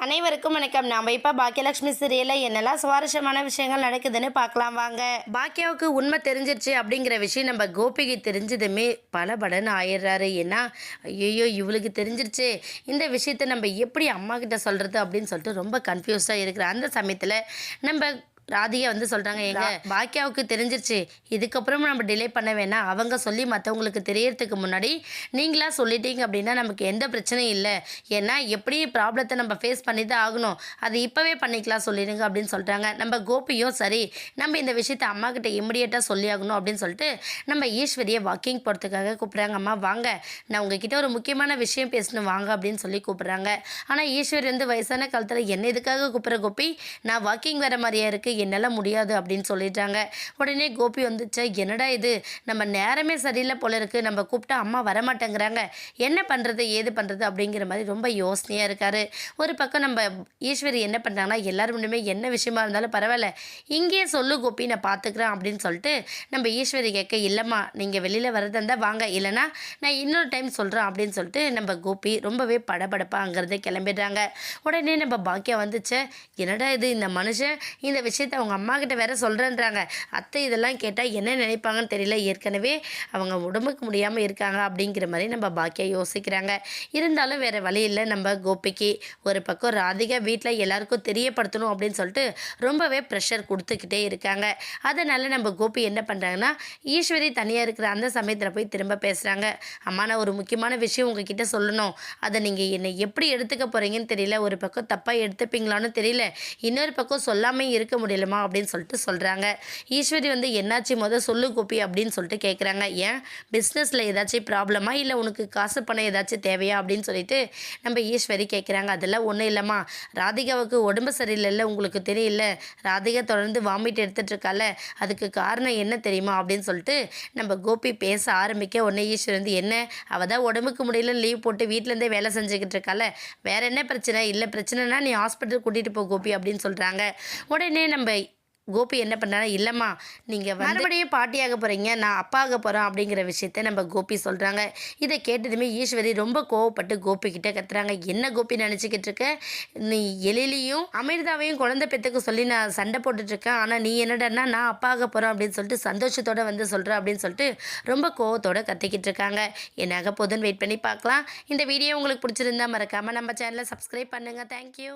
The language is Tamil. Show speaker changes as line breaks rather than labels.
அனைவருக்கும் வணக்கம். நாம் இப்போ பாக்கியலட்சுமி சீரியலில் என்னெல்லாம் சுவாரஸ்யமான விஷயங்கள் நடக்குதுன்னு பார்க்கலாம் வாங்க. பாக்கியாவுக்கு உண்மை தெரிஞ்சிருச்சு அப்படிங்கிற விஷயம் நம்ம கோபிக்கு தெரிஞ்சதுமே படபடன்னு ஆயிடுறாரு. ஏன்னா ஐயோ இவளுக்கு தெரிஞ்சிருச்சு, இந்த விஷயத்தை நம்ம எப்படி அம்மா கிட்ட சொல்கிறது அப்படின்னு சொல்லிட்டு ரொம்ப கன்ஃபியூஸாக இருக்கிற அந்த சமயத்தில் நம்ம ராதிகா வந்து சொல்கிறாங்க, எங்க பாக்கியாவுக்கு தெரிஞ்சிருச்சு, இதுக்கப்புறம் நம்ம டிலே பண்ண வேணாம், அவங்க சொல்லி மற்றவங்களுக்கு தெரியறதுக்கு முன்னாடி நீங்களாக சொல்லிட்டீங்க அப்படின்னா நமக்கு எந்த பிரச்சனையும் இல்லை, ஏன்னா எப்படி ப்ராப்ளத்தை நம்ம ஃபேஸ் பண்ணி தான் ஆகணும், அது இப்போவே பண்ணிக்கலாம் சொல்லிடுங்க அப்படின்னு சொல்கிறாங்க. நம்ம கோபியும் சரி நம்ம இந்த விஷயத்தை அம்மா கிட்ட இமிடியேட்டாக சொல்லி ஆகணும் அப்படின்னு சொல்லிட்டு நம்ம ஈஸ்வரியை வாக்கிங் போகிறதுக்காக கூப்பிட்றாங்க. அம்மா வாங்க, நான் உங்ககிட்ட ஒரு முக்கியமான விஷயம் பேசணும் வாங்க அப்படின்னு சொல்லி கூப்பிட்றாங்க. ஆனால் ஈஸ்வரி வந்து வயசான காலத்தில் என்ன இதுக்காக கூப்பிட்ற கோபி, நான் வாக்கிங் வர மாதிரியா இருக்குது, என்னால் முடியாது அப்படின்னு சொல்லிட்டாங்க. உடனே கோபி வந்துச்சா, என்னடா இது, நம்ம நேரமே சரியில்லை போல இருக்குது, நம்ம கூப்பிட்டா அம்மா வரமாட்டேங்கிறாங்க, என்ன பண்ணுறது ஏது பண்ணுறது அப்படிங்கிற மாதிரி ரொம்ப யோசனையாக இருக்கார். ஒரு பக்கம் நம்ம ஈஸ்வரி என்ன பண்ணுறாங்கன்னா, எல்லோரும் முன்னுமே என்ன விஷயமா இருந்தாலும் பரவாயில்ல இங்கேயே சொல்லு கோபி, நான் பார்த்துக்கிறேன் அப்படின்னு சொல்லிட்டு நம்ம ஈஸ்வரி கேட்க, இல்லைம்மா நீங்கள் வெளியில் வரதா இருந்தால் வாங்க, இல்லைனா நான் இன்னொரு டைம் சொல்கிறேன் அப்படின்னு சொல்லிட்டு நம்ம கோபி ரொம்பவே படபடப்பாக அங்கேருந்து கிளம்பிடுறாங்க. உடனே நம்ம பாக்கியா வந்துச்சு, என்னடா இது, இந்த மனுஷன் இந்த விஷயத்தை அவங்க அம்மா கிட்ட வேற சொல்கிறேன்றாங்க, அத்தை இதெல்லாம் கேட்டால் என்ன நினைப்பாங்கன்னு தெரியல, ஏற்கனவே அவங்க உடம்புக்கு முடியாமல் இருக்காங்க அப்படிங்கிற மாதிரி நம்ம பாக்கியா யோசிக்கிறாங்க. இருந்தாலும் வேறு வழி இல்லை நம்ம கோபிக்கு. ஒரு பக்கம் ராதிகா வீட்டில் எல்லாருக்கும் தெரியப்படுத்தணும் அப்படின்னு சொல்லிட்டு ரொம்பவே ப்ரெஷர் கொடுத்துக்கிட்டே இருக்காங்க. அதனால் நம்ம கோபி என்ன பண்ணுறாங்கன்னா, ஈஸ்வரி தனியாக இருக்கிற அந்த சமயத்தில் போய் திரும்ப பேசுகிறாங்க. அம்மா நான் ஒரு முக்கியமான விஷயம் உங்ககிட்ட சொல்லணும், அதை நீங்கள் என்னை எப்படி எடுத்துக்க போகிறீங்கன்னு தெரியல, ஒரு பக்கம் தப்பாக எடுத்துப்பீங்களான்னு தெரியல, இன்னொரு பக்கம் சொல்லாமல் இருக்க முடியலமா அப்படின்னு சொல்லிட்டு சொல்கிறாங்க. ஈஸ்வரி வந்து என்னாச்சு சொல்லு கோபி அப்படின்னு சொல்லிட்டு கேட்குறாங்க. ஏன் பிஸ்னஸில் ஏதாச்சும் ப்ராப்ளமா, இல்லை உனக்கு காசு பணம் ஏதாச்சும் தேவையா அப்படின்னு சொல்லிட்டு நம்ம ஈஸ்வரி கேட்குறாங்க. அதெல்லாம் ஒன்றும் இல்லைம்மா, ராதிகாவுக்கு உடம்பு சரியில்லைல்ல, உங்களுக்கு தெரியல, ராதிகா தொடர்ந்து வாமிட் எடுத்துகிட்டு இருக்கால, அதுக்கு காரணம் என்ன தெரியுமா அப்படின்னு சொல்லிட்டு நம்ம கோபி பேச ஆரம்பிக்க, உடனே ஈஸ்வரி வந்து என்ன, அவள் தான் உடம்புக்கு முடியல லீவ் போட்டு வீட்டிலேருந்தே வேலை செஞ்சுக்கிட்டு இருக்கால, வேற என்ன பிரச்சனை, இல்லை பிரச்சனைனா நீ ஹாஸ்பிட்டல் கூட்டிகிட்டு போ கோபி அப்படின்னு சொல்கிறாங்க. உடனே நம்ம கோபி என்ன பண்ணாரு, இல்லைம்மா நீங்கள் மறுபடியும் பாட்டியாக போகிறீங்க, நான் அப்பாக போகிறேன் அப்படிங்கிற விஷயத்த நம்ம கோபி சொல்கிறாங்க. இதை கேட்டதுமே ஈஸ்வரி ரொம்ப கோவப்பட்டு கோபி கிட்டே கத்துறாங்க, என்ன கோபி நினச்சிக்கிட்டு இருக்க, நீ எழிலையும் அமிர்தாவையும் குழந்தை பெற்றுக்க சொல்லி நான் சண்டை போட்டுட்ருக்கேன், ஆனால் நீ என்னடன்னா நான் அப்பாக போகிறேன் அப்படின்னு சொல்லிட்டு சந்தோஷத்தோடு வந்து சொல்கிறேன் அப்படின்னு சொல்லிட்டு ரொம்ப கோவத்தோடு கத்திக்கிட்டு இருக்காங்க. என்னாக போதுன்னு வெயிட் பண்ணி பார்க்கலாம். இந்த வீடியோ உங்களுக்கு பிடிச்சிருந்தா மறக்காமல் நம்ம சேனலை சப்ஸ்கிரைப் பண்ணுங்கள். தேங்க்யூ.